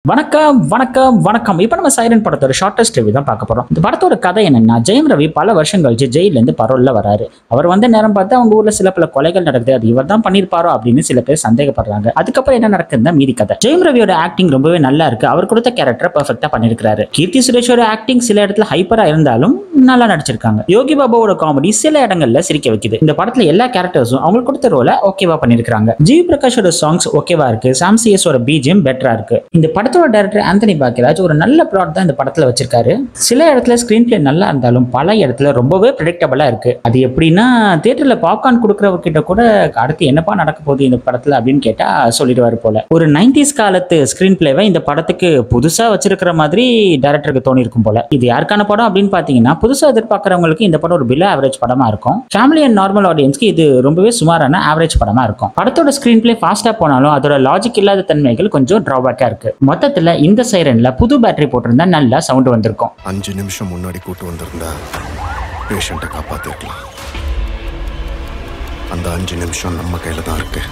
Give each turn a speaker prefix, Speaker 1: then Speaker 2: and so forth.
Speaker 1: வணக்கம் வணக்கம் வணக்கம். இப்போ நம்ம சைரன் படத்தோட ஷார்டஸ்ட் ரிவ்யூ தான் பார்க்க போறோம். இந்த படத்தோட கதை என்னன்னா, ஜெயம் ரவி பல வருஷம் கழிச்சு ஜெயில இருந்து பரோல்ல வராரு. அவர் வந்த நேரம் பார்த்து அவங்க ஊர்ல சில பல கொலைகள் நடக்குது. அது இவர் தான் பண்ணிருப்பாரோ அப்படின்னு சில பேர் சந்தேகப்படுறாங்க. அதுக்கப்புறம் என்ன நடக்குதுன்னா மீதி கதை. ஜெயம் ரவியோட ஆக்டிங் ரொம்பவே நல்லா இருக்கு. அவர் கொடுத்த கேரக்டர் பெர்ஃபெக்ட்டா பண்ணிருக்காரு. கீர்த்தி சுரேஷோட ஆக்டிங் சில இடத்துல ஹைப்பரா இருந்தாலும் நல்லா நடிச்சிருக்காங்க. யோகி பாபாவோட காமெடி சில இடங்கள்ல சிரிக்க வைக்குது. இந்த படத்துல எல்லா கேரக்டர்ஸும் அவங்களுக்கு கொடுத்த ரோல ஓகேவா பண்ணிருக்காங்க. ஜிவி பிரகாஷோட சாங்ஸ் ஓகேவா இருக்கு. சாம் சிஎஸோட பிஜிஎம் பெட்டரா இருக்கு. இந்த படத்தோட டைரக்டர் ஆந்தனி பாக்கியராஜ் ஒரு நல்ல பிளாட் தான் இந்த படத்துல வச்சிருக்காரு. சில இடத்துல ஸ்கிரீன் பிளே நல்லா இருந்தாலும் பல இடத்துல ரொம்பவே ப்ரெடிக்டபிளா இருக்கு. அது எப்படின்னா, தியேட்டர்ல பாப்கார்ன் கொடுக்கறவர்கிட்ட கூட அடுத்து என்னப்பா நடக்க போகுது இந்த படத்துல அப்படின்னு கேட்டா சொல்லிடுவாரு போல. ஒரு 90s காலத்து ஸ்கிரீன் பிளேவை இந்த படத்துக்கு புதுசா வச்சிருக்கிற மாதிரி டைரக்டருக்கு தோணி இருக்கும் போல. இது யாருக்கான படம் அப்படின்னு பாத்தீங்கன்னா, புதுசா எதிர்பார்க்கறவங்களுக்கு இந்த படம் ஒரு பிலோ ஆவரேஜ் படமா இருக்கும். ஃபேமிலி அண்ட் நார்மல் ஆடியன்ஸ்க்கு இது ரொம்பவே சுமாரான ஆவரேஜ் படமா இருக்கும். படத்தோட ஸ்கிரீன் பிளே ஃபாஸ்டா போனாலும் அதோட லாஜிக் இல்லாத தன்மைகள் கொஞ்சம் டிராபேக்கா இருக்கு. மொத்தத்துல இந்த சைரன்ல புது பேட்டரி போட்டிருந்தா நல்லா சவுண்ட் வந்திருக்கும்.
Speaker 2: 5 நிமிஷம் முன்னாடி கூட்டு வந்திருந்தா பேஷண்ட்டை காப்பாத்திருக்கலாம். அந்த 5 நிமிஷம் நம்ம கையில தான் இருக்கு.